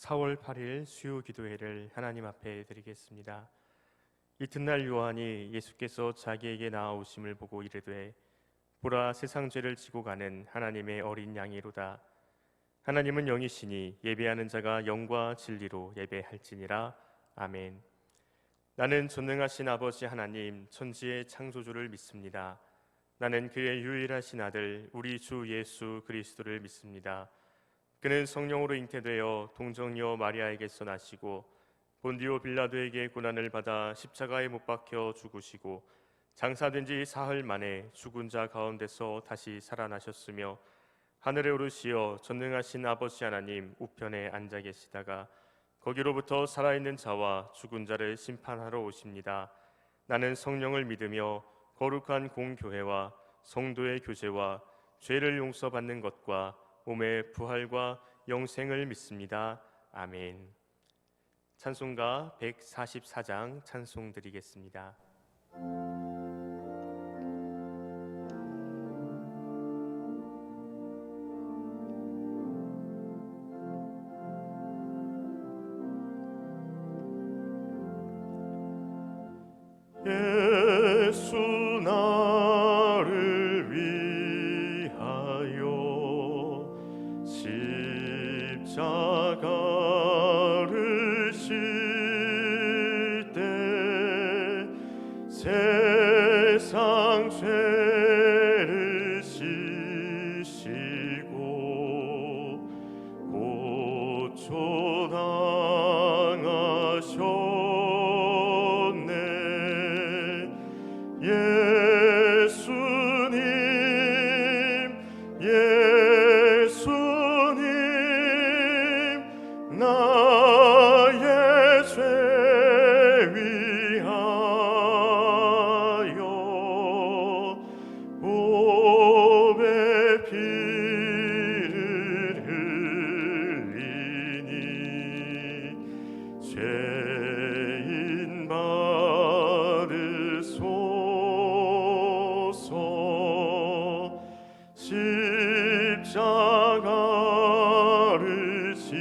4월 8일 수요 기도회를 하나님 앞에 드리겠습니다. 이튿날 요한이 예수께서 자기에게 나아오심을 보고 이르되 보라, 세상 죄를 지고 가는 하나님의 어린 양이로다. 하나님은 영이시니 예배하는 자가 영과 진리로 예배할지니라. 아멘. 나는 전능하신 아버지 하나님, 천지의 창조주를 믿습니다. 나는 그의 유일하신 아들 우리 주 예수 그리스도를 믿습니다. 그는 성령으로 잉태되어 동정녀 마리아에게서 나시고 본디오 빌라도에게 고난을 받아 십자가에 못 박혀 죽으시고 장사된 지 사흘 만에 죽은 자 가운데서 다시 살아나셨으며 하늘에 오르시어 전능하신 아버지 하나님 우편에 앉아 계시다가 거기로부터 살아있는 자와 죽은 자를 심판하러 오십니다. 나는 성령을 믿으며 거룩한 공교회와 성도의 교제와 죄를 용서받는 것과 몸의 부활과 영생을 믿습니다. 아멘. 찬송가 144장 찬송 드리겠습니다. 예수 나를 위하여 십자가를 질 때 세상 죄를 지시고 고초당하셨네. 예수님, 예수님, 나의 죄 위하여 보배 피를 흘리니 죄인 받으소서. 십자가를 지심은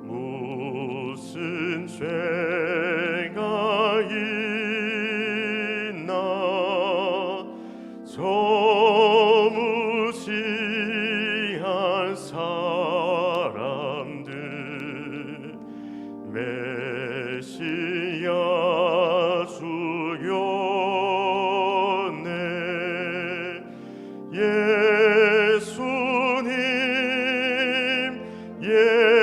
무슨 죄가 있나. 저 무지한 사람들 메시아 주였네. 예수님, 예수님,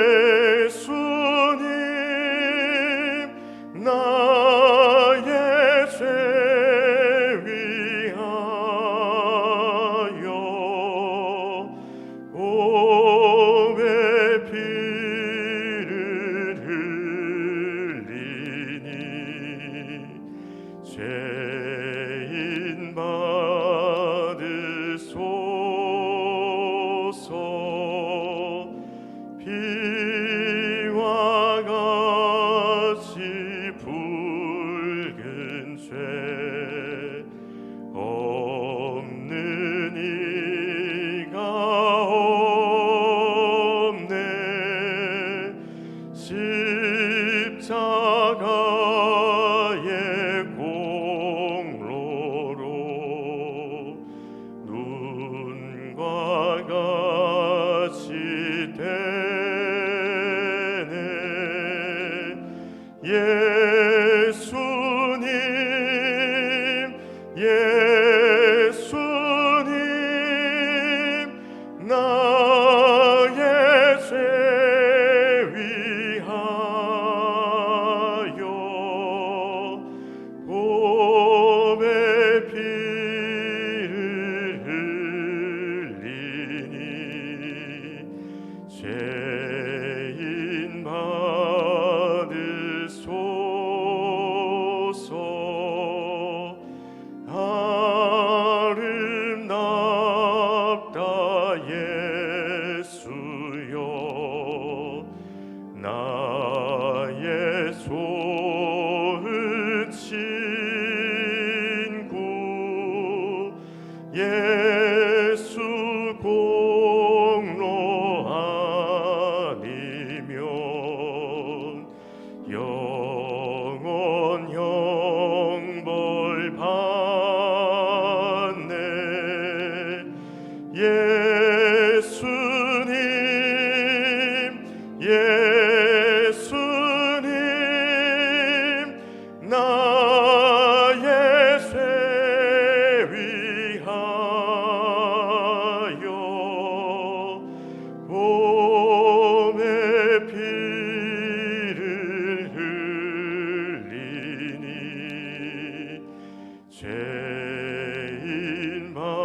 나의 죄 위하여 보배 피를 흘리니 죄인 받으소서. 피와 같이 붉은 죄 없는 이가 없네. 십자가의 공로로 눈과 같이 되네. 예수님, 예수님, 나의 죄 위하여 보배 피를 흘리니 죄인 받으소서. 아름답다 예수여, 나의 소은 친구. 예수 공로 예수님 나의 쇠 위하여 몸에 피를 흘리니 죄인 받으소서.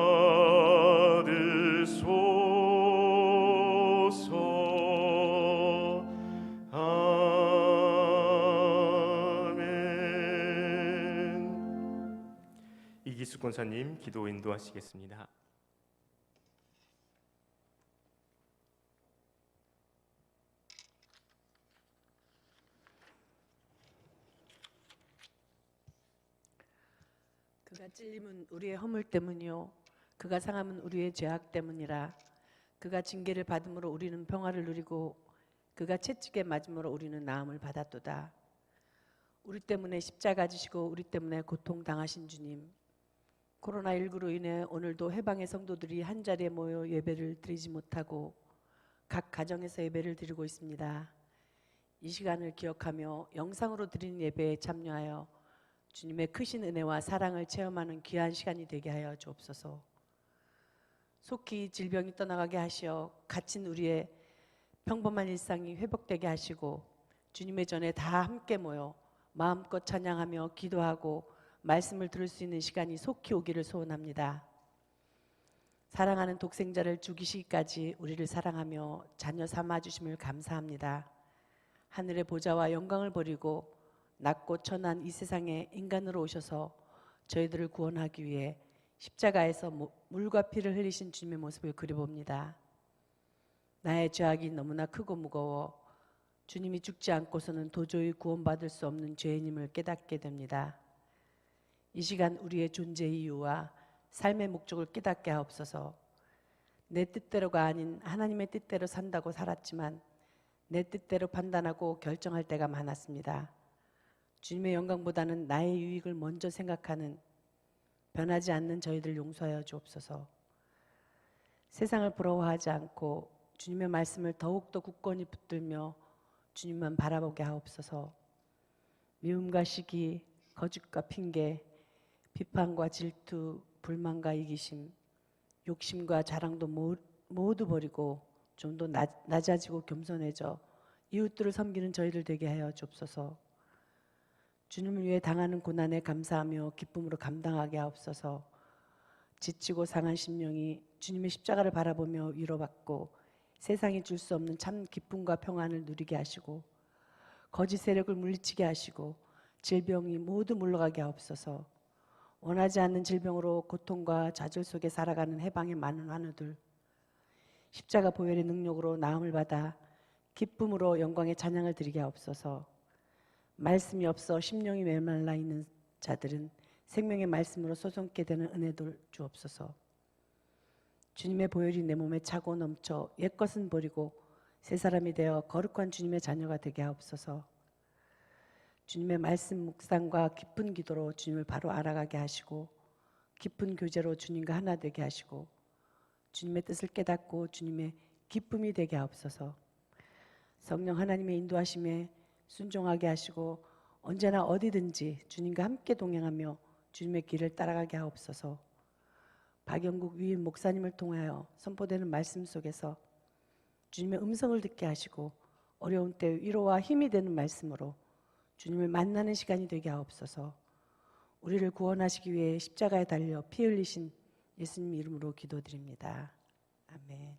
아멘. 이기수 권사님 기도 인도하시겠습니다. 그가 찔림은 우리의 허물 때문이요 그가 상함은 우리의 죄악 때문이라. 그가 징계를 받음으로 우리는 평화를 누리고 그가 채찍에 맞음으로 우리는 나음을 받았도다. 우리 때문에 십자가 지시고 우리 때문에 고통당하신 주님, 코로나19로 인해 오늘도 해방의 성도들이 한자리에 모여 예배를 드리지 못하고 각 가정에서 예배를 드리고 있습니다. 이 시간을 기억하며 영상으로 드리는 예배에 참여하여 주님의 크신 은혜와 사랑을 체험하는 귀한 시간이 되게 하여 주옵소서. 속히 질병이 떠나가게 하시어 갇힌 우리의 평범한 일상이 회복되게 하시고 주님의 전에 다 함께 모여 마음껏 찬양하며 기도하고 말씀을 들을 수 있는 시간이 속히 오기를 소원합니다. 사랑하는 독생자를 죽이시기까지 우리를 사랑하며 자녀 삼아주심을 감사합니다. 하늘의 보좌와 영광을 버리고 낮고 천한 이 세상에 인간으로 오셔서 저희들을 구원하기 위해 십자가에서 물과 피를 흘리신 주님의 모습을 그려봅니다. 나의 죄악이 너무나 크고 무거워 주님이 죽지 않고서는 도저히 구원받을 수 없는 죄인임을 깨닫게 됩니다. 이 시간 우리의 존재 이유와 삶의 목적을 깨닫게 하옵소서. 내 뜻대로가 아닌 하나님의 뜻대로 산다고 살았지만 내 뜻대로 판단하고 결정할 때가 많았습니다. 주님의 영광보다는 나의 유익을 먼저 생각하는 변하지 않는 저희들 용서하여 주옵소서. 세상을 부러워하지 않고 주님의 말씀을 더욱더 굳건히 붙들며 주님만 바라보게 하옵소서. 미움과 시기, 거짓과 핑계, 비판과 질투, 불만과 이기심, 욕심과 자랑도 모두 버리고 좀 더 낮아지고 겸손해져 이웃들을 섬기는 저희들 되게 하여 주옵소서. 주님을 위해 당하는 고난에 감사하며 기쁨으로 감당하게 하옵소서. 지치고 상한 심령이 주님의 십자가를 바라보며 위로받고 세상이 줄 수 없는 참 기쁨과 평안을 누리게 하시고 거짓 세력을 물리치게 하시고 질병이 모두 물러가게 하옵소서. 원하지 않는 질병으로 고통과 좌절 속에 살아가는 해방의 많은 환우들, 십자가 보혈의 능력으로 나음을 받아 기쁨으로 영광의 찬양을 드리게 하옵소서. 말씀이 없어 심령이 메말라 있는 자들은 생명의 말씀으로 솟게 되는 은혜도 주옵소서. 주님의 보혈이 내 몸에 차고 넘쳐 옛것은 버리고 새 사람이 되어 거룩한 주님의 자녀가 되게 하옵소서. 주님의 말씀 묵상과 깊은 기도로 주님을 바로 알아가게 하시고 깊은 교제로 주님과 하나 되게 하시고 주님의 뜻을 깨닫고 주님의 기쁨이 되게 하옵소서. 성령 하나님의 인도하심에 순종하게 하시고 언제나 어디든지 주님과 함께 동행하며 주님의 길을 따라가게 하옵소서. 박영국 위임 목사님을 통하여 선포되는 말씀 속에서 주님의 음성을 듣게 하시고 어려운 때 위로와 힘이 되는 말씀으로 주님을 만나는 시간이 되게 하옵소서. 우리를 구원하시기 위해 십자가에 달려 피 흘리신 예수님 이름으로 기도드립니다. 아멘.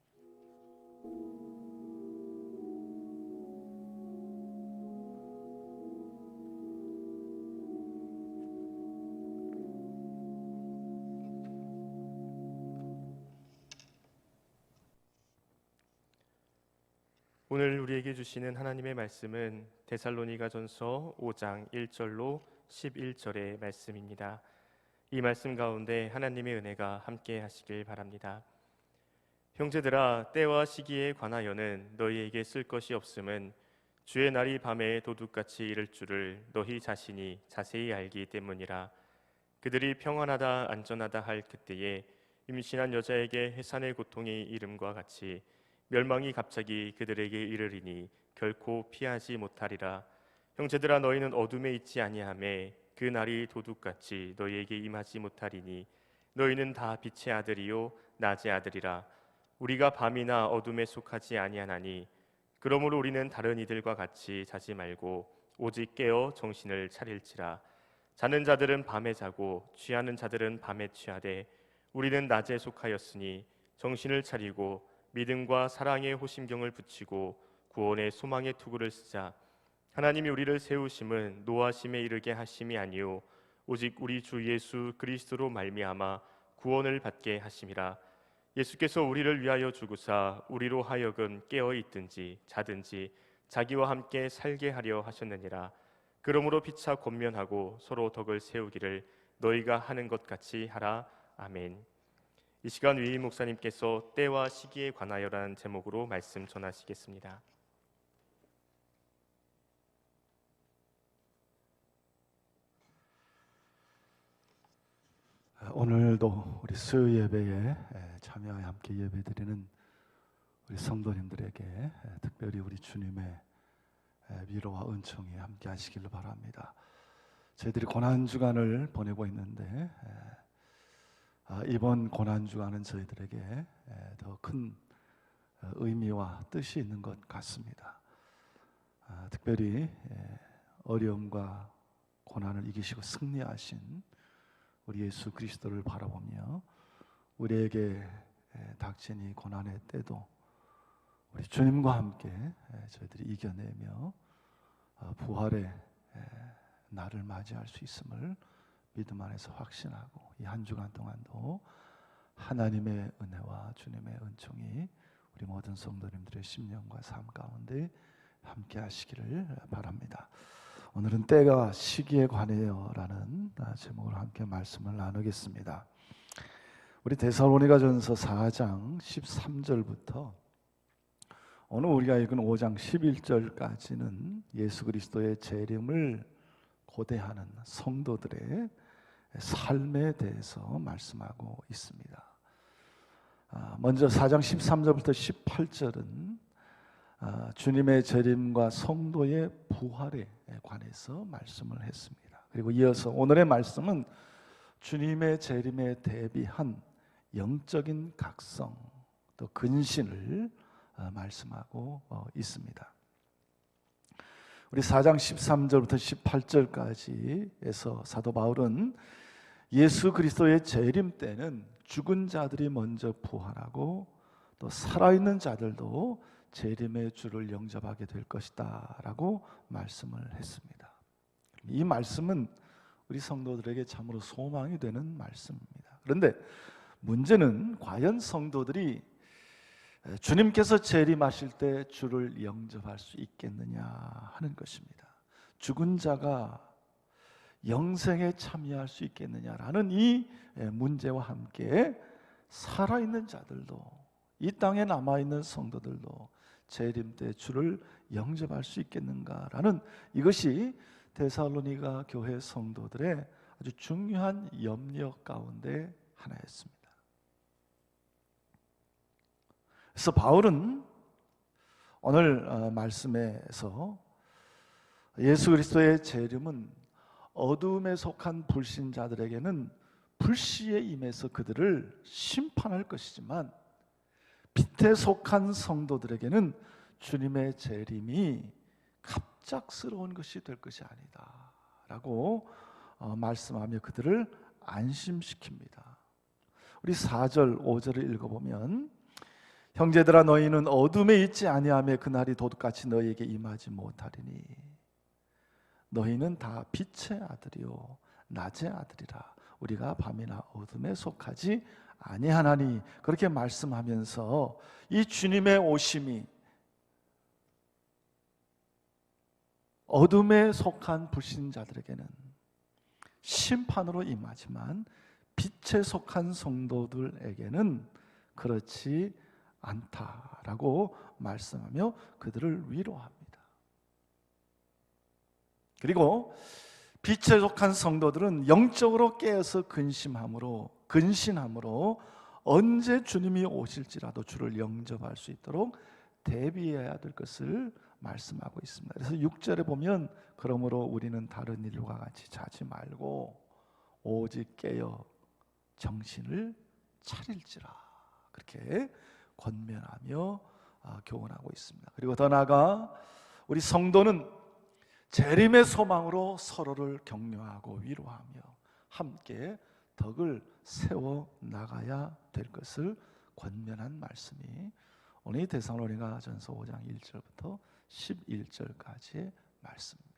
오늘 우리에게 주시는 하나님의 말씀은 데살로니가전서 5장 1절로 11절의 말씀입니다. 이 말씀 가운데 하나님의 은혜가 함께 하시길 바랍니다. 형제들아, 때와 시기에 관하여는 너희에게 쓸 것이 없음은 주의 날이 밤에 도둑같이 이를 줄을 너희 자신이 자세히 알기 때문이라. 그들이 평안하다 안전하다 할 그때에 임신한 여자에게 해산의 고통이 이름과 같이 멸망이 갑자기 그들에게 이르리니 결코 피하지 못하리라. 형제들아, 너희는 어둠에 있지 아니하매 그 날이 도둑같이 너희에게 임하지 못하리니 너희는 다 빛의 아들이요 낮의 아들이라. 우리가 밤이나 어둠에 속하지 아니하나니 그러므로 우리는 다른 이들과 같이 자지 말고 오직 깨어 정신을 차릴지라. 자는 자들은 밤에 자고 취하는 자들은 밤에 취하되 우리는 낮에 속하였으니 정신을 차리고 믿음과 사랑의 호심경을 붙이고 구원의 소망의 투구를 쓰자. 하나님이 우리를 세우심은 노하심에 이르게 하심이 아니요 오직 우리 주 예수 그리스도로 말미암아 구원을 받게 하심이라. 예수께서 우리를 위하여 죽으사 우리로 하여금 깨어 있든지 자든지 자기와 함께 살게 하려 하셨느니라. 그러므로 피차 권면하고 서로 덕을 세우기를 너희가 하는 것 같이 하라. 아멘. 이 시간 위임 목사님께서 때와 시기에 관하여라는 제목으로 말씀 전하시겠습니다. 오늘도 우리 수요 예배에 참여하여 함께 예배드리는 우리 성도님들에게 특별히 우리 주님의 위로와 은총이 함께 하시기를 바랍니다. 저희들이 고난주간을 보내고 있는데 이번 고난주간은 저희들에게 더 큰 의미와 뜻이 있는 것 같습니다. 특별히 어려움과 고난을 이기시고 승리하신 우리 예수 그리스도를 바라보며 우리에게 닥친 이 고난의 때도 우리 주님과 함께 저희들이 이겨내며 부활의 날을 맞이할 수 있음을 믿음 안에서 확신하고 이 한 주간 동안도 하나님의 은혜와 주님의 은총이 우리 모든 성도님들의 심령과 삶 가운데 함께 하시기를 바랍니다. 오늘은 때가 시기에 관해요라는 제목으로 함께 말씀을 나누겠습니다. 우리 데살로니가전서 4장 13절부터 오늘 우리가 읽은 5장 11절까지는 예수 그리스도의 재림을 고대하는 성도들의 삶에 대해서 말씀하고 있습니다. 먼저 4장 13절부터 18절은 주님의 재림과 성도의 부활에 관해서 말씀을 했습니다. 그리고 이어서 오늘의 말씀은 주님의 재림에 대비한 영적인 각성 또 근신을 말씀하고 있습니다. 우리 4장 13절부터 18절까지에서 사도 바울은 예수 그리스도의 재림 때는 죽은 자들이 먼저 부활하고 또 살아있는 자들도 재림의 주를 영접하게 될 것이다 라고 말씀을 했습니다. 이 말씀은 우리 성도들에게 참으로 소망이 되는 말씀입니다. 그런데 문제는 과연 성도들이 주님께서 재림하실 때 주를 영접할 수 있겠느냐 하는 것입니다. 죽은 자가 영생에 참여할 수 있겠느냐라는 이 문제와 함께 살아있는 자들도 이 땅에 남아있는 성도들도 재림 때 주를 영접할 수 있겠는가라는 이것이 데살로니가 교회 성도들의 아주 중요한 염려 가운데 하나였습니다. 그래서 바울은 오늘 말씀에서 예수 그리스도의 재림은 어둠에 속한 불신자들에게는 불시에 임해서 그들을 심판할 것이지만 빛에 속한 성도들에게는 주님의 재림이 갑작스러운 것이 될 것이 아니다 라고 말씀하며 그들을 안심시킵니다. 우리 4절 5절을 읽어보면 형제들아 너희는 어둠에 있지 아니하며 그날이 도둑같이 너희에게 임하지 못하리니 너희는 다 빛의 아들이요 낮의 아들이라. 우리가 밤이나 어둠에 속하지 아니하나니 그렇게 말씀하면서 이 주님의 오심이 어둠에 속한 불신자들에게는 심판으로 임하지만 빛에 속한 성도들에게는 그렇지 않다라고 말씀하며 그들을 위로합니다. 그리고 빛에 속한 성도들은 영적으로 깨어서 근신함으로 언제 주님이 오실지라도 주를 영접할 수 있도록 대비해야 될 것을 말씀하고 있습니다. 그래서 6절에 보면 그러므로 우리는 다른 일과 같이 자지 말고 오직 깨어 정신을 차릴지라 그렇게 권면하며 교훈하고 있습니다. 그리고 더 나아가 우리 성도는 재림의 소망으로 서로를 격려하고 위로하며 함께 덕을 세워 나가야 될 것을 권면한 말씀이 오늘 데살로니가전서 5장 1절부터 11절까지의 말씀입니다.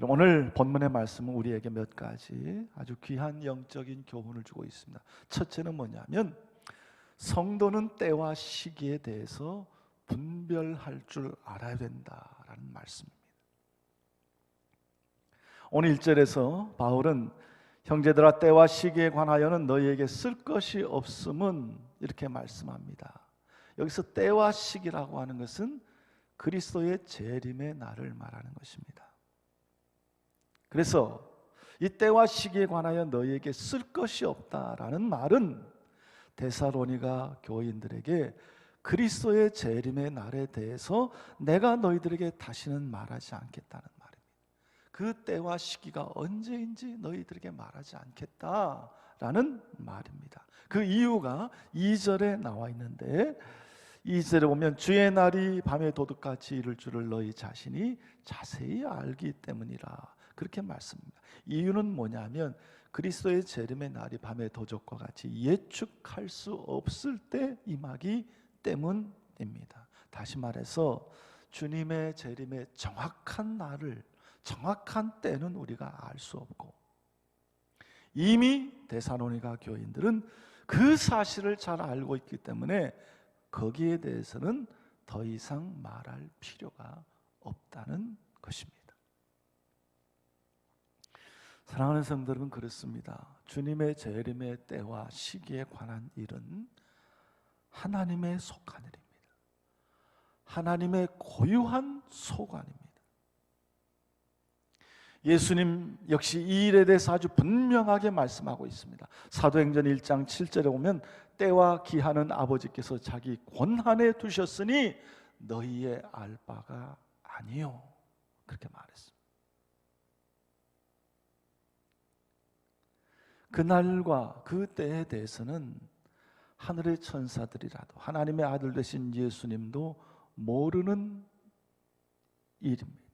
오늘 본문의 말씀은 우리에게 몇 가지 아주 귀한 영적인 교훈을 주고 있습니다. 첫째는 뭐냐면 성도는 때와 시기에 대해서 분별할 줄 알아야 된다라는 말씀입니다. 오늘 1절에서 바울은 형제들아 때와 시기에 관하여는 너희에게 쓸 것이 없음은 이렇게 말씀합니다. 여기서 때와 시기라고 하는 것은 그리스도의 재림의 날을 말하는 것입니다. 그래서 이 때와 시기에 관하여 너희에게 쓸 것이 없다라는 말은 데살로니가 교인들에게 그리스도의 재림의 날에 대해서 내가 너희들에게 다시는 말하지 않겠다는 말입니다. 그 때와 시기가 언제인지 너희들에게 말하지 않겠다라는 말입니다. 그 이유가 2절에 나와 있는데 2절에 보면 주의 날이 밤에 도둑같이 이를 줄을 너희 자신이 자세히 알기 때문이라 그렇게 말씀합니다. 이유는 뭐냐면 그리스도의 재림의 날이 밤의 도적과 같이 예측할 수 없을 때 임하기 때문입니다. 다시 말해서 주님의 재림의 정확한 날을 정확한 때는 우리가 알 수 없고 이미 데살로니가 교인들은 그 사실을 잘 알고 있기 때문에 거기에 대해서는 더 이상 말할 필요가 없다는 것입니다. 사랑하는 성도 여러분, 그렇습니다. 주님의 재림의 때와 시기에 관한 일은 하나님의 속한 일입니다. 하나님의 고유한 소관입니다. 예수님 역시 이 일에 대해서 아주 분명하게 말씀하고 있습니다. 사도행전 1장 7절에 보면 때와 기한은 아버지께서 자기 권한에 두셨으니 너희의 알 바가 아니요 그렇게 말했습니다. 그날과 그 때에 대해서는 하늘의 천사들이라도 하나님의 아들 되신 예수님도 모르는 일입니다.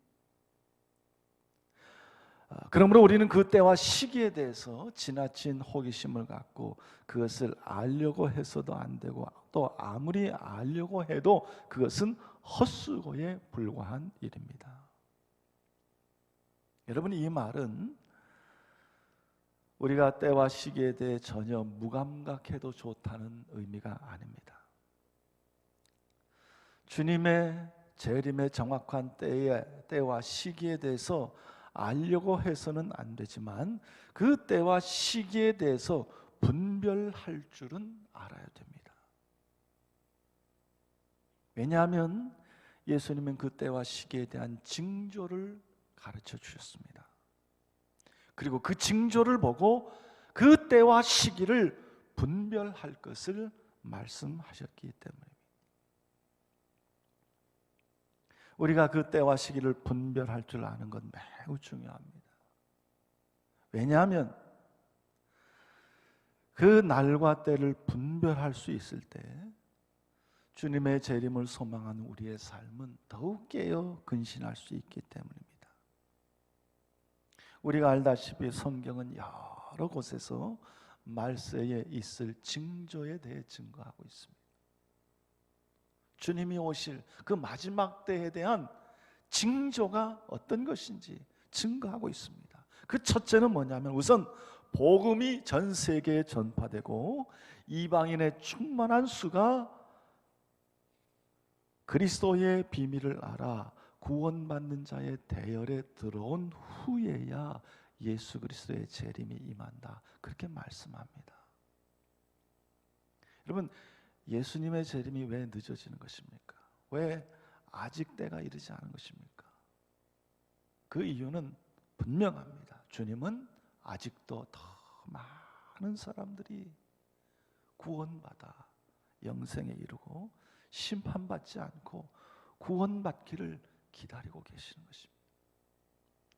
그러므로 우리는 그 때와 시기에 대해서 지나친 호기심을 갖고 그것을 알려고 해서도 안 되고 또 아무리 알려고 해도 그것은 헛수고에 불과한 일입니다. 여러분, 이 말은 우리가 때와 시기에 대해 전혀 무감각해도 좋다는 의미가 아닙니다. 주님의 재림의 정확한 때와 시기에 대해서 알려고 해서는 안 되지만 그 때와 시기에 대해서 분별할 줄은 알아야 됩니다. 왜냐하면 예수님은 그 때와 시기에 대한 징조를 가르쳐 주셨습니다. 그리고 그 징조를 보고 그 때와 시기를 분별할 것을 말씀하셨기 때문입니다. 우리가 그 때와 시기를 분별할 줄 아는 건 매우 중요합니다. 왜냐하면 그 날과 때를 분별할 수 있을 때 주님의 재림을 소망하는 우리의 삶은 더욱 깨어 근신할 수 있기 때문입니다. 우리가 알다시피 성경은 여러 곳에서 말세에 있을 징조에 대해 증거하고 있습니다. 주님이 오실 그 마지막 때에 대한 징조가 어떤 것인지 증거하고 있습니다. 그 첫째는 뭐냐면 우선 복음이 전 세계에 전파되고 이방인의 충만한 수가 그리스도의 비밀을 알아 구원받는 자의 대열에 들어온 후에야 예수 그리스도의 재림이 임한다. 그렇게 말씀합니다. 여러분, 예수님의 재림이 왜 늦어지는 것입니까? 왜 아직 때가 이르지 않은 것입니까? 그 이유는 분명합니다. 주님은 아직도 더 많은 사람들이 구원받아 영생에 이르고 심판받지 않고 구원받기를 기다리고 계시는 것입니다.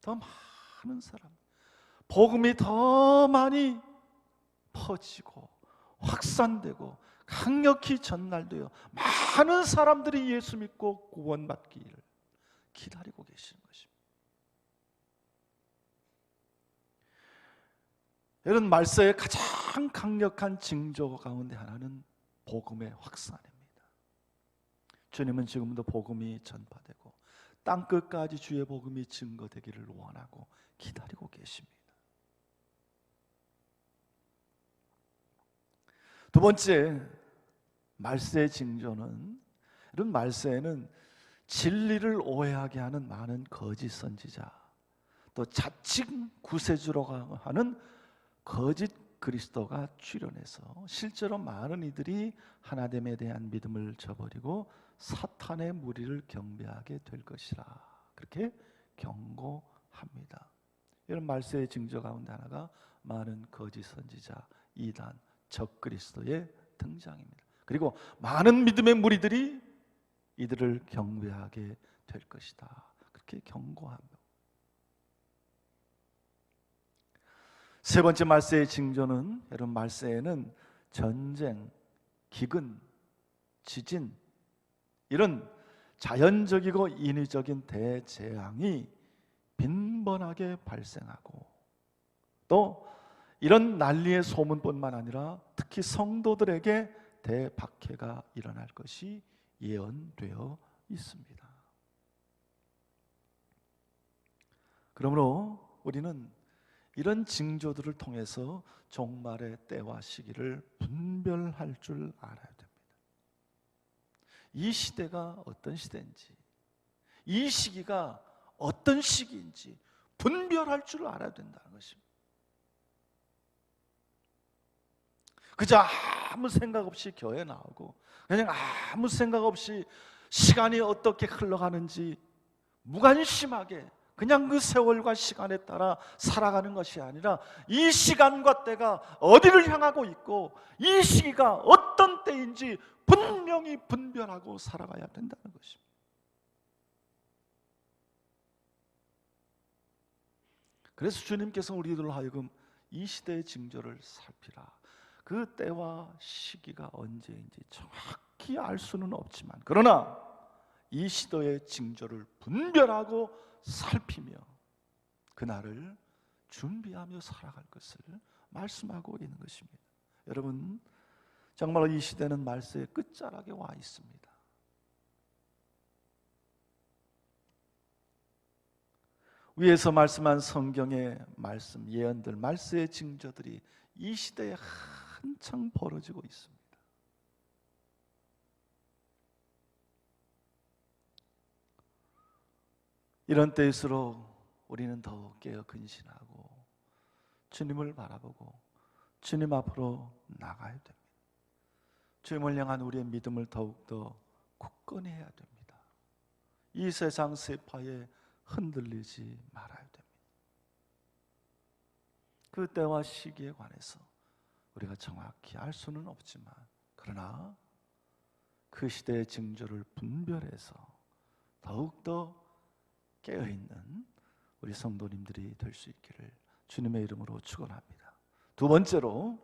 더 많은 사람, 복음이 더 많이 퍼지고 확산되고 강력히 전달되어 많은 사람들이 예수 믿고 구원받기를 기다리고 계시는 것입니다. 이런 말세의 가장 강력한 징조 가운데 하나는 복음의 확산입니다. 주님은 지금도 복음이 전파되고 땅끝까지 주의 복음이 증거되기를 원하고 기다리고 계십니다. 두 번째 말세의 징조는, 이런 말세에는 진리를 오해하게 하는 많은 거짓 선지자, 또 자칭 구세주라고 하는 거짓 그리스도가 출현해서 실제로 많은 이들이 하나님에 대한 믿음을 저버리고 사탄의 무리를 경배하게 될 것이라 그렇게 경고합니다. 이런 말세의 징조 가운데 하나가 많은 거짓 선지자, 이단, 적그리스도의 등장입니다. 그리고 많은 믿음의 무리들이 이들을 경배하게 될 것이다 그렇게 경고합니다. 세 번째 말세의 징조는, 여러분, 말세에는 전쟁, 기근, 지진, 이런 자연적이고 인위적인 대재앙이 빈번하게 발생하고, 또 이런 난리의 소문뿐만 아니라 특히 성도들에게 대박해가 일어날 것이 예언되어 있습니다. 그러므로 우리는 이런 징조들을 통해서 종말의 때와 시기를 분별할 줄 알아야 됩니다. 이 시대가 어떤 시대인지, 이 시기가 어떤 시기인지 분별할 줄 알아야 된다는 것입니다. 그저 아무 생각 없이 교회 나오고 그냥 아무 생각 없이 시간이 어떻게 흘러가는지 무관심하게 그냥 그 세월과 시간에 따라 살아가는 것이 아니라 이 시간과 때가 어디를 향하고 있고 이 시기가 어떤 때인지 분명히 분별하고 살아가야 된다는 것입니다. 그래서 주님께서 우리들로 하여금 이 시대의 징조를 살피라. 그 때와 시기가 언제인지 정확히 알 수는 없지만, 그러나 이 시대의 징조를 분별하고 살피며 그날을 준비하며 살아갈 것을 말씀하고 있는 것입니다. 여러분, 정말로 이 시대는 말세의 끝자락에 와 있습니다. 위에서 말씀한 성경의 말씀, 예언들, 말세의 징조들이 이 시대에 한창 벌어지고 있습니다. 이런 때일수록 우리는 더욱 깨어 근신하고 주님을 바라보고 주님 앞으로 나가야 됩니다. 주님을 향한 우리의 믿음을 더욱더 굳건히 해야 됩니다. 이 세상 세파에 흔들리지 말아야 됩니다. 그 때와 시기에 관해서 우리가 정확히 알 수는 없지만, 그러나 그 시대의 징조를 분별해서 더욱더 깨어있는 우리 성도님들이 될 수 있기를 주님의 이름으로 축원합니다. 두 번째로,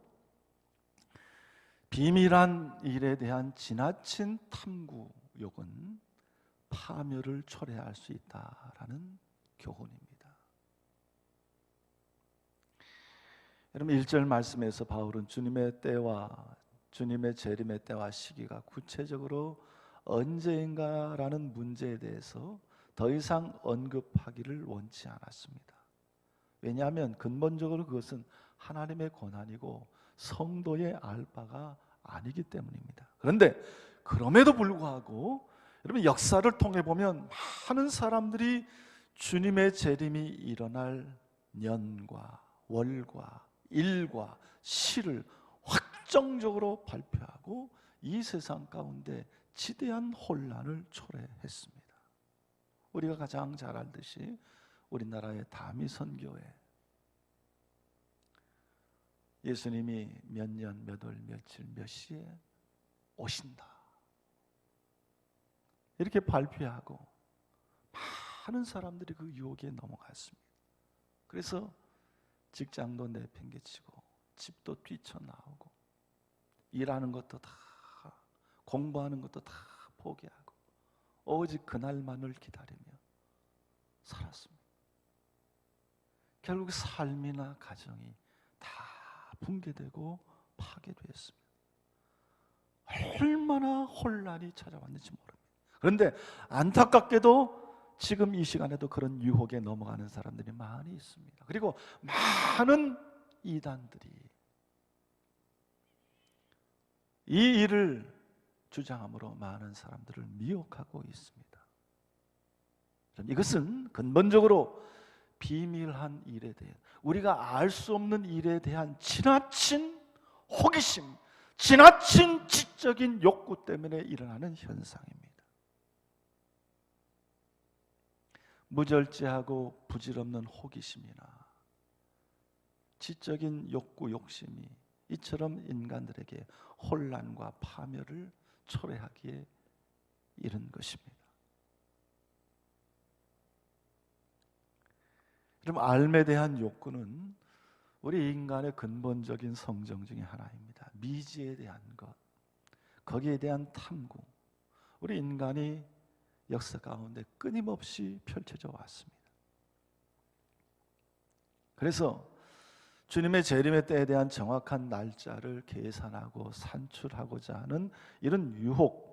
비밀한 일에 대한 지나친 탐구욕은 파멸을 초래할 수 있다라는 교훈입니다. 여러분, 1절 말씀에서 바울은 주님의 때와 주님의 재림의 때와 시기가 구체적으로 언제인가라는 문제에 대해서 더 이상 언급하기를 원치 않았습니다. 왜냐하면 근본적으로 그것은 하나님의 권한이고 성도의 알 바가 아니기 때문입니다. 그런데 그럼에도 불구하고 여러분, 역사를 통해 보면 많은 사람들이 주님의 재림이 일어날 년과 월과 일과 시를 확정적으로 발표하고 이 세상 가운데 지대한 혼란을 초래했습니다. 우리가 가장 잘 알듯이 우리나라의 다미선교회, 예수님이 몇 년, 몇 월, 며칠, 몇 시에 오신다. 이렇게 발표하고 많은 사람들이 그 유혹에 넘어갔습니다. 그래서 직장도 내팽개치고 집도 뛰쳐나오고 일하는 것도 다 공부하는 것도 다 포기하고 오직 그날만을 기다리며 살았습니다. 결국 삶이나 가정이 다 붕괴되고 파괴되었습니다. 얼마나 혼란이 찾아왔는지 모릅니다. 그런데 안타깝게도 지금 이 시간에도 그런 유혹에 넘어가는 사람들이 많이 있습니다. 그리고 많은 이단들이 이 일을 주장함으로 많은 사람들을 미혹하고 있습니다. 이것은 근본적으로 비밀한 일에 대해 우리가 알 수 없는 일에 대한 지나친 호기심, 지나친 지적인 욕구 때문에 일어나는 현상입니다. 무절제하고 부질없는 호기심이나 지적인 욕구, 욕심이 이처럼 인간들에게 혼란과 파멸을 초래하기에 이른 것입니다. 그럼 삶에 대한 욕구는 우리 인간의 근본적인 성정 중에 하나입니다. 미지에 대한 것, 거기에 대한 탐구, 우리 인간이 역사 가운데 끊임없이 펼쳐져 왔습니다. 그래서 주님의 재림의 때에 대한 정확한 날짜를 계산하고 산출하고자 하는 이런 유혹,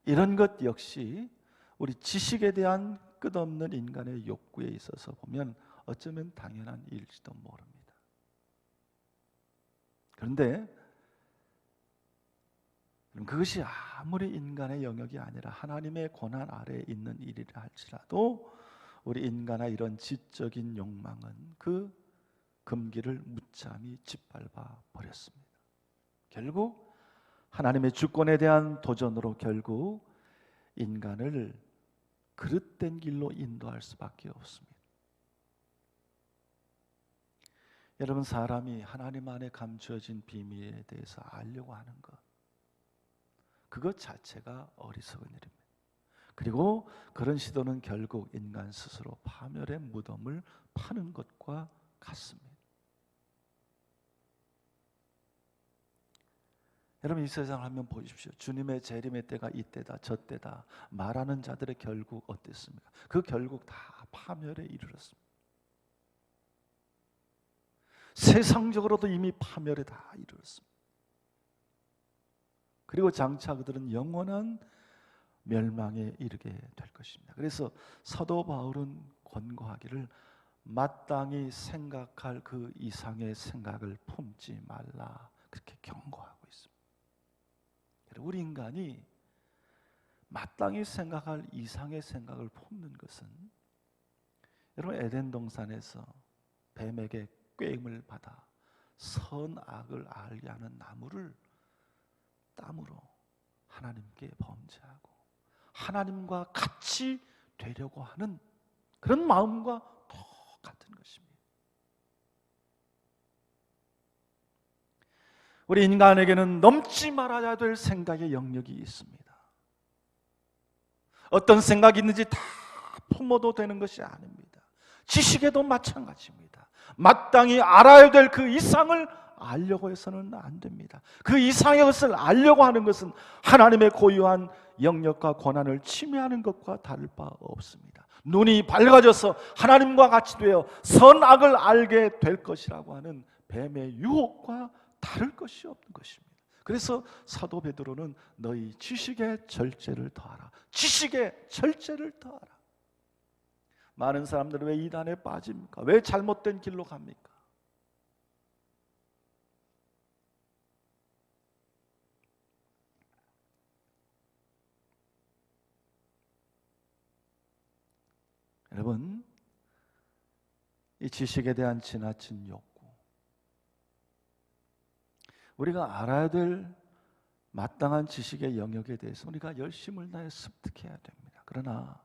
이런 것 역시 우리 지식에 대한 끝없는 인간의 욕구에 있어서 보면 어쩌면 당연한 일일지도 모릅니다. 그런데 그것이 아무리 인간의 영역이 아니라 하나님의 권한 아래에 있는 일이라 할지라도 우리 인간의 이런 지적인 욕망은 그 금기를 무참히 짓밟아 버렸습니다. 결국 하나님의 주권에 대한 도전으로 결국 인간을 그릇된 길로 인도할 수밖에 없습니다. 여러분, 사람이 하나님 안에 감추어진 비밀에 대해서 알려고 하는 것, 그것 자체가 어리석은 일입니다. 그리고 그런 시도는 결국 인간 스스로 파멸의 무덤을 파는 것과 같습니다. 여러분, 이 세상을 한번 보십시오. 주님의 재림의 때가 이때다 저때다 말하는 자들의 결국 어땠습니까? 그 결국 다 파멸에 이르렀습니다. 세상적으로도 이미 파멸에 다 이르렀습니다. 그리고 장차 그들은 영원한 멸망에 이르게 될 것입니다. 그래서 사도 바울은 권고하기를 마땅히 생각할 그 이상의 생각을 품지 말라, 그렇게 경고하고 있습니다. 우리 인간이 마땅히 생각할 이상의 생각을 품는 것은, 여러분, 에덴 동산에서 뱀에게 꾀임을 받아 선악을 알게 하는 나무를 땀으로 하나님께 범죄하고 하나님과 같이 되려고 하는 그런 마음과 똑같은 것입니다. 우리 인간에게는 넘지 말아야 될 생각의 영역이 있습니다. 어떤 생각이 있는지 다 품어도 되는 것이 아닙니다. 지식에도 마찬가지입니다. 마땅히 알아야 될 그 이상을 알려고 해서는 안 됩니다. 그 이상의 것을 알려고 하는 것은 하나님의 고유한 영역과 권한을 침해하는 것과 다를 바 없습니다. 눈이 밝아져서 하나님과 같이 되어 선악을 알게 될 것이라고 하는 뱀의 유혹과 다를 것이 없는 것입니다. 그래서 사도 베드로는 너희 지식의 절제를 더하라. 지식의 절제를 더하라. 많은 사람들은 왜 이단에 빠집니까? 왜 잘못된 길로 갑니까? 여러분, 이 지식에 대한 지나친 욕구, 우리가 알아야 될 마땅한 지식의 영역에 대해서 우리가 열심을 다해 습득해야 됩니다. 그러나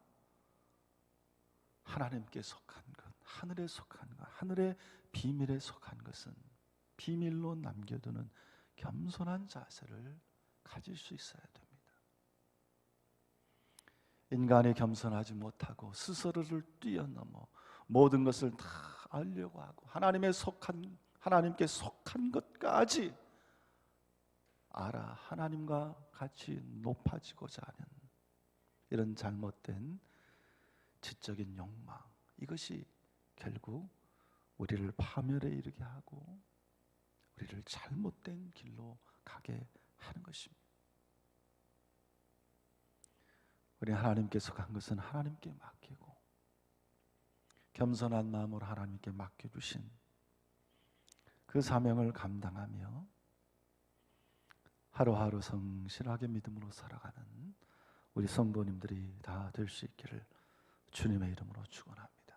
하나님께 속한 것, 하늘에 속한 것, 하늘의 비밀에 속한 것은 비밀로 남겨두는 겸손한 자세를 가질 수 있어야 됩니다. 인간이 겸손하지 못하고 스스로를 뛰어넘어 모든 것을 다 알려고 하고 하나님께 속한 것까지 알아 하나님과 같이 높아지고자 하는 이런 잘못된 지적인 욕망, 이것이 결국 우리를 파멸에 이르게 하고 우리를 잘못된 길로 가게 하는 것입니다. 우리 하나님께 속한 것은 하나님께 맡기고 겸손한 마음으로 하나님께 맡겨주신 그 사명을 감당하며 하루하루 성실하게 믿음으로 살아가는 우리 성도님들이 다 될 수 있기를 주님의 이름으로 축원합니다.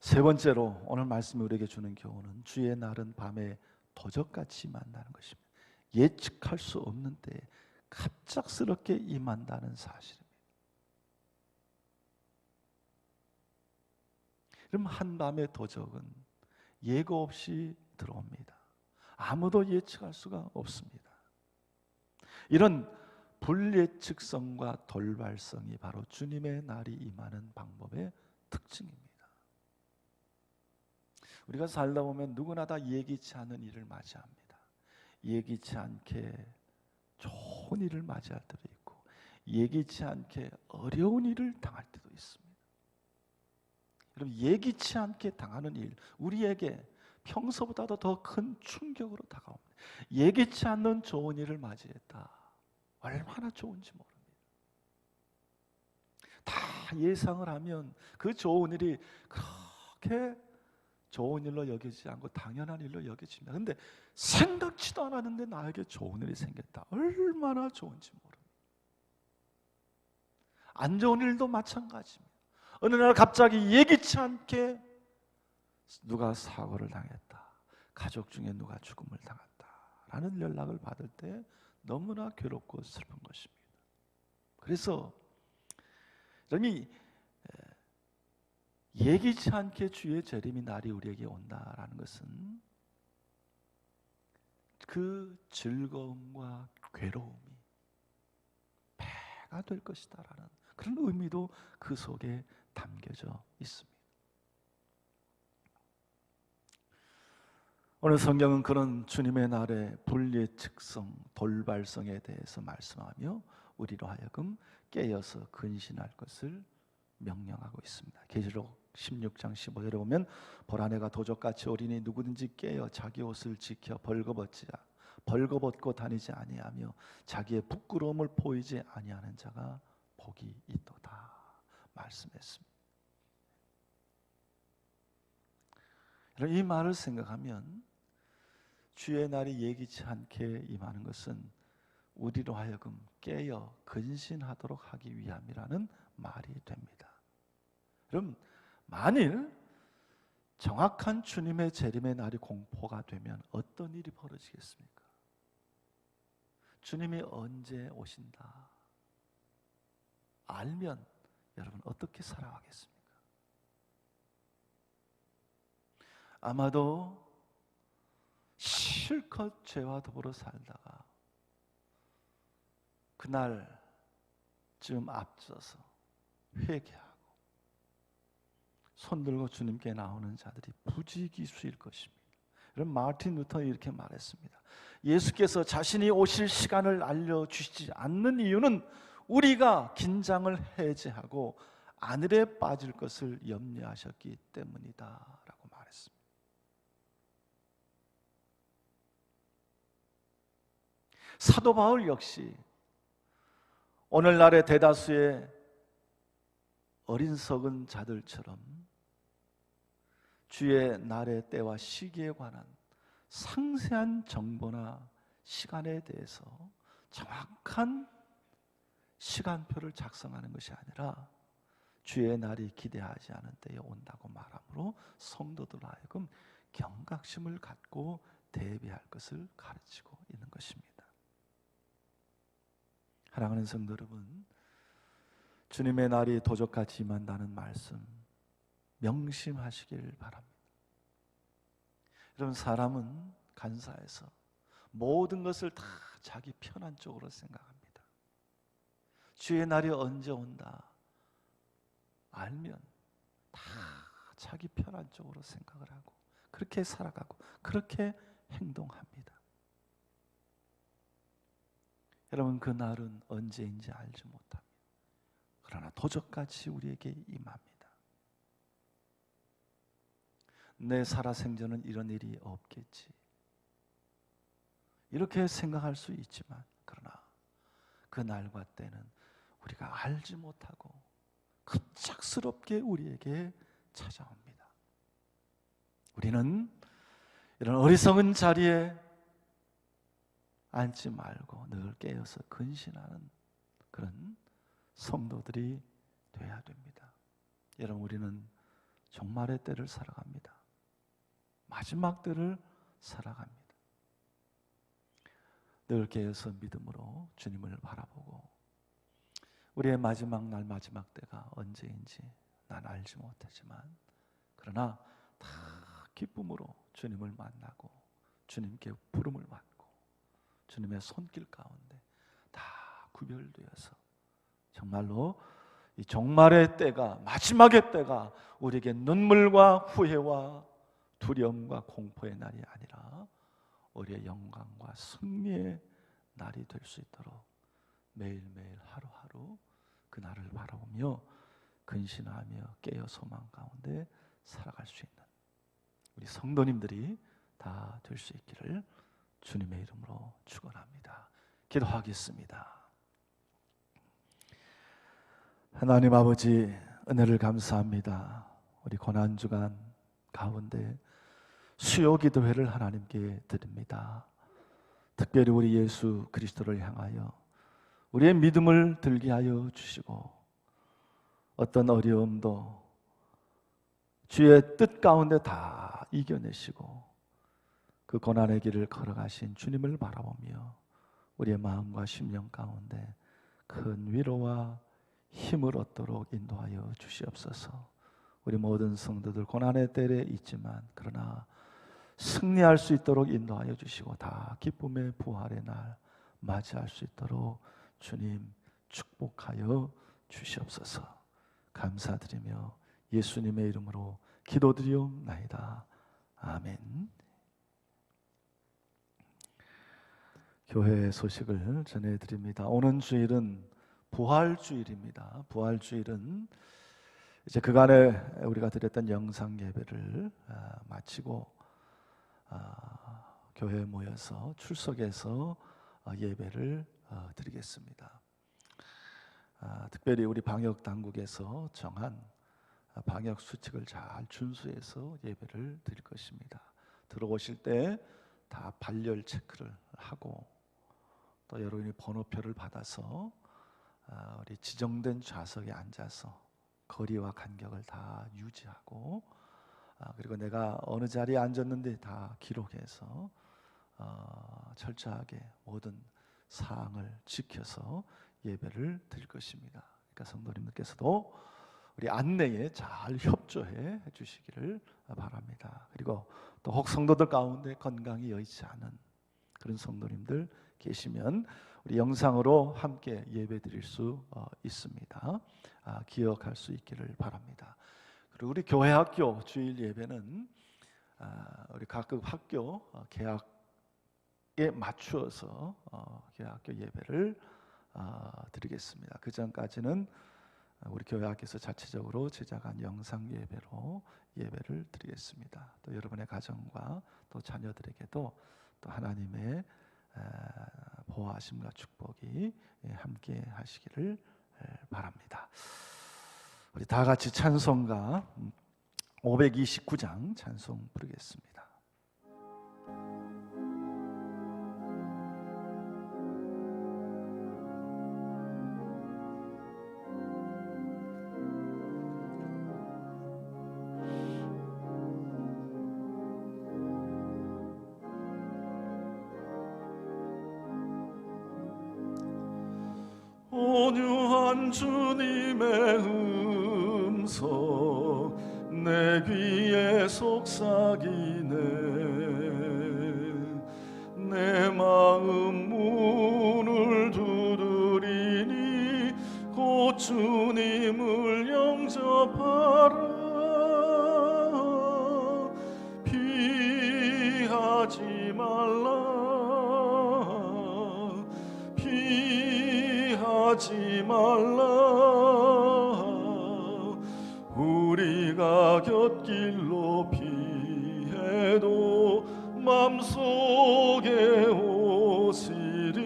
세 번째로 오늘 말씀이 우리에게 주는 교훈은 주의 날은 밤에 도적같이 임한다는 것입니다. 예측할 수 없는 때에 갑작스럽게 임한다는 사실입니다. 그럼 한밤의 도적은 예고 없이 들어옵니다. 아무도 예측할 수가 없습니다. 이런 불예측성과 돌발성이 바로 주님의 날이 임하는 방법의 특징입니다. 우리가 살다 보면 누구나 다 예기치 않은 일을 맞이합니다. 예기치 않게 좋은 일을 맞이할 때도 있고 예기치 않게 어려운 일을 당할 때도 있습니다. 여러분, 예기치 않게 당하는 일, 우리에게 평소보다도 더 큰 충격으로 다가옵니다. 예기치 않는 좋은 일을 맞이했다. 얼마나 좋은지 모릅니다. 다 예상을 하면 그 좋은 일이 그렇게 좋은 일로 여기지 않고 당연한 일로 여겨집니다. 그런데 생각지도 않았는데 나에게 좋은 일이 생겼다. 얼마나 좋은지 모릅니다. 안 좋은 일도 마찬가지입니다. 어느 날 갑자기 예기치 않게 누가 사고를 당했다, 가족 중에 누가 죽음을 당했다라는 연락을 받을 때 너무나 괴롭고 슬픈 것입니다. 그래서 여러분이 예기치 않게 주의 재림이 날이 우리에게 온다라는 것은 그 즐거움과 괴로움이 배가 될 것이다라는 그런 의미도 그 속에 담겨져 있습니다. 오늘 성경은 그런 주님의 날의 불예측성, 돌발성에 대해서 말씀하며 우리로 하여금 깨어서 근신할 것을 명령하고 있습니다. 계시록 16장 15절에 보면 보라 내가 도적같이 오리니 누구든지 깨어 자기 옷을 지켜 벌거벗고 다니지 아니하며 자기의 부끄러움을 보이지 아니하는 자가 복이 있도다 말씀했습니다. 이 말을 생각하면 주의 날이 예기치 않게 임하는 것은 우리로 하여금 깨어 근신하도록 하기 위함이라는 말이 됩니다. 그럼 만일 정확한 주님의 재림의 날이 공포가 되면 어떤 일이 벌어지겠습니까? 주님이 언제 오신다 알면 여러분 어떻게 살아가겠습니까? 아마도 실컷 죄와 더불어 살다가 그날쯤 앞서서 회개하고 손들고 주님께 나오는 자들이 부지기수일 것입니다. 여러분, 마틴 루터는 이렇게 말했습니다. 예수께서 자신이 오실 시간을 알려주시지 않는 이유는 우리가 긴장을 해제하고 안일에 빠질 것을 염려하셨기 때문이다 라고 말했습니다. 사도 바울 역시 오늘날의 대다수의 어린 썩은 자들처럼 주의 날의 때와 시기에 관한 상세한 정보나 시간에 대해서 정확한 시간표를 작성하는 것이 아니라 주의 날이 기대하지 않은 때에 온다고 말하므로 성도들 하여금 경각심을 갖고 대비할 것을 가르치고 있는 것입니다. 사랑하는 성도 여러분, 주님의 날이 도적같이 임한다는 말씀, 명심하시길 바랍니다. 여러분, 사람은 간사해서 모든 것을 다 자기 편한 쪽으로 생각합니다. 주의 날이 언제 온다 알면 다 자기 편한 쪽으로 생각을 하고 그렇게 살아가고 그렇게 행동합니다. 여러분, 그 날은 언제인지 알지 못합니다. 그러나 도적같이 우리에게 임합니다. 내 살아생전은 이런 일이 없겠지, 이렇게 생각할 수 있지만, 그러나 그 날과 때는 우리가 알지 못하고 급작스럽게 우리에게 찾아옵니다. 우리는 이런 어리석은 자리에 앉지 말고 늘 깨어서 근신하는 그런 성도들이 되어야 됩니다. 여러분, 우리는 종말의 때를 살아갑니다. 마지막 때를 살아갑니다. 늘 깨어서 믿음으로 주님을 바라보고 우리의 마지막 날, 마지막 때가 언제인지 난 알지 못하지만, 그러나 다 기쁨으로 주님을 만나고 주님께 부름을 받고 주님의 손길 가운데 다 구별되어서 정말로 이 종말의 때가, 마지막의 때가 우리에게 눈물과 후회와 두려움과 공포의 날이 아니라 우리의 영광과 승리의 날이 될 수 있도록 매일매일 하루하루 그 날을 바라보며 근신하며 깨어 소망 가운데 살아갈 수 있는 우리 성도님들이 다 될 수 있기를 주님의 이름으로 축원합니다. 기도하겠습니다. 하나님 아버지, 은혜를 감사합니다. 우리 고난주간 가운데 수요 기도회를 하나님께 드립니다. 특별히 우리 예수 그리스도를 향하여 우리의 믿음을 들게 하여 주시고, 어떤 어려움도 주의 뜻 가운데 다 이겨내시고 그 고난의 길을 걸어가신 주님을 바라보며 우리의 마음과 심령 가운데 큰 위로와 힘을 얻도록 인도하여 주시옵소서. 우리 모든 성도들 고난의 때에 있지만 그러나 승리할 수 있도록 인도하여 주시고 다 기쁨의 부활의 날 맞이할 수 있도록 주님 축복하여 주시옵소서. 감사드리며 예수님의 이름으로 기도드리옵나이다. 아멘. 교회 소식을 전해드립니다. 오는 주일은 부활주일입니다. 부활주일은 이제 그간에 우리가 드렸던 영상 예배를 마치고 교회에 모여서 출석해서 예배를 드리겠습니다. 특별히 우리 방역 당국에서 정한 방역 수칙을 잘 준수해서 예배를 드릴 것입니다. 들어오실 때 다 발열 체크를 하고 또 여러분이 번호표를 받아서 우리 지정된 좌석에 앉아서 거리와 간격을 다 유지하고, 그리고 내가 어느 자리에 앉았는데 다 기록해서 철저하게 모든 사항을 지켜서 예배를 드릴 것입니다. 그러니까 성도님들께서도 우리 안내에 잘 협조해 주시기를 바랍니다. 그리고 또 혹 성도들 가운데 건강이 여의치 않은 그런 성도님들 계시면 우리 영상으로 함께 예배 드릴 수 있습니다. 기억할 수 있기를 바랍니다. 그리고 우리 교회 학교 주일 예배는 우리 각급 학교 개학에 맞추어서 교회 학교 예배를 드리겠습니다. 그 전까지는 우리 교회 학교에서 자체적으로 제작한 영상 예배로 예배를 드리겠습니다. 또 여러분의 가정과 또 자녀들에게도 또 하나님의 보호하심과 축복이 함께 하시기를 바랍니다. 우리 다 같이 찬송가 529장 찬송 부르겠습니다. 온유한 주님의 음성 내 귀에 속삭이네. 내 마음 문을 두드리니 곧 주님을 영접하라. 피하지 말라. 피하지 말라. 우리가 곁길로 피해도 맘속에 오시리.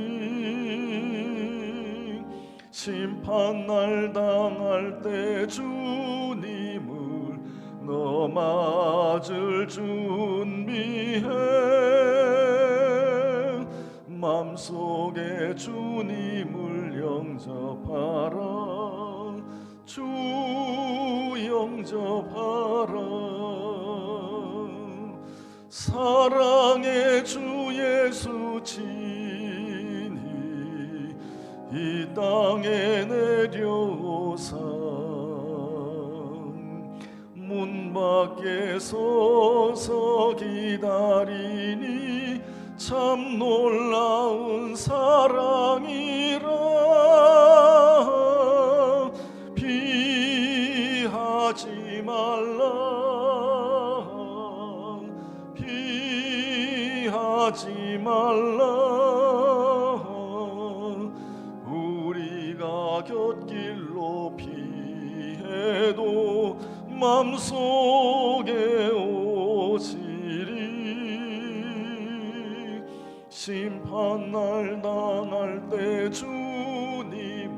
심판날 당할 때 주님을 너 맞을 준비해. 맘속에 주님을 영접하라. 주 영접하라. 사랑의 주 예수 친히 이 땅에 내려오사 문 밖에 서서 기다리니 참 놀라운 사랑이라. 피하지 말라. 피하지 말라. 우리가 곁길로 피해도 맘속에 오시리. 심판날 당할 때 주님을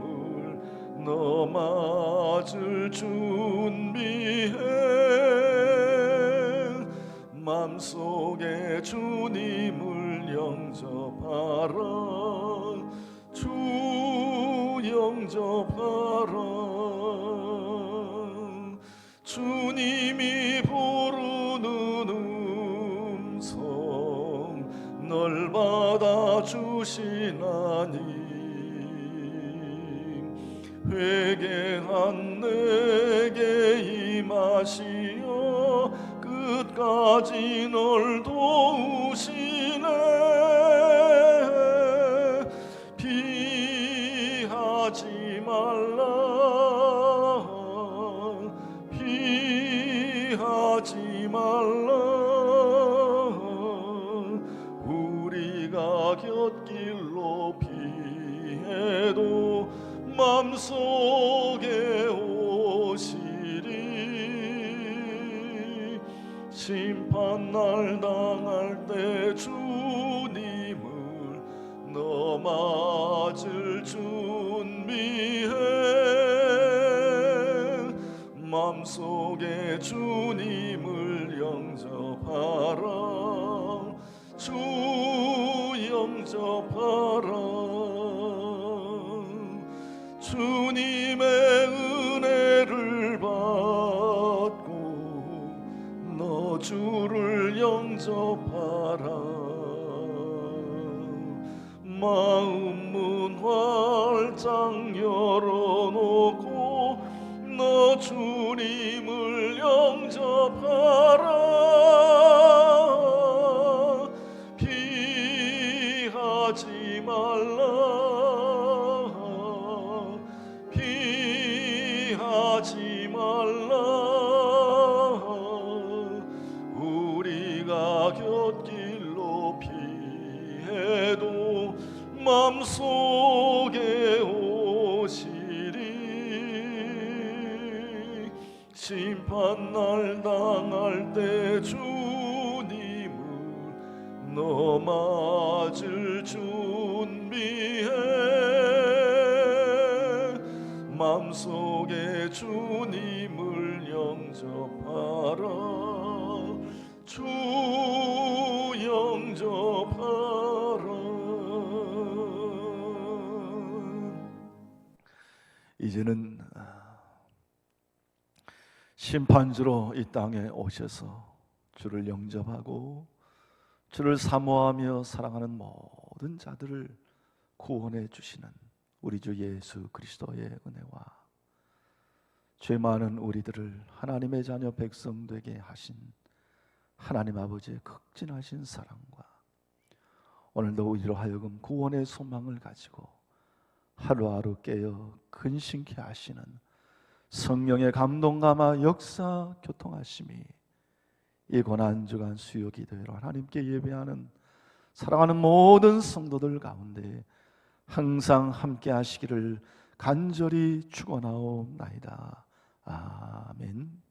너 맞을 준비해. 맘속에 주님을 영접하라. 주 영접하라. 주님이 부르는 음성 널 받아주시나니. 회개한 내게 임하시어 끝까지 널 도우시네. 피하지 말라. 피하지 말라. 우리가 곁길로 피해도 맘속에 오시리. 심판날 당할 때 주님을 너 맞을 준비해. 맘속에 주님을 영접하라. 주 영접하라. 주님의 은혜를 받고 너 주를 영접하라. 마음 문 활짝 열어놓고 너 주님을 영접하라. 피하지 말라. 피하지 말라. 우리가 곁길로 피해도 맘속에 오시리. 심판날 당할 때 주님을 너 맞을 준비해. 맘속에 주님을 영접하라. 주 영접하라. 이제는 심판주로 이 땅에 오셔서 주를 영접하고 주를 사모하며 사랑하는 모든 자들을 구원해 주시는 우리 주 예수 그리스도의 은혜와 죄 많은 우리들을 하나님의 자녀 백성 되게 하신 하나님 아버지의 극진하신 사랑과 오늘도 우리로 하여금 구원의 소망을 가지고 하루하루 깨어 근심케 하시는 성령의 감동 감화 역사 교통하심이 이 고난주간 수요 기도회로 하나님께 예배하는 사랑하는 모든 성도들 가운데 항상 함께 하시기를 간절히 축원하옵나이다. 아멘.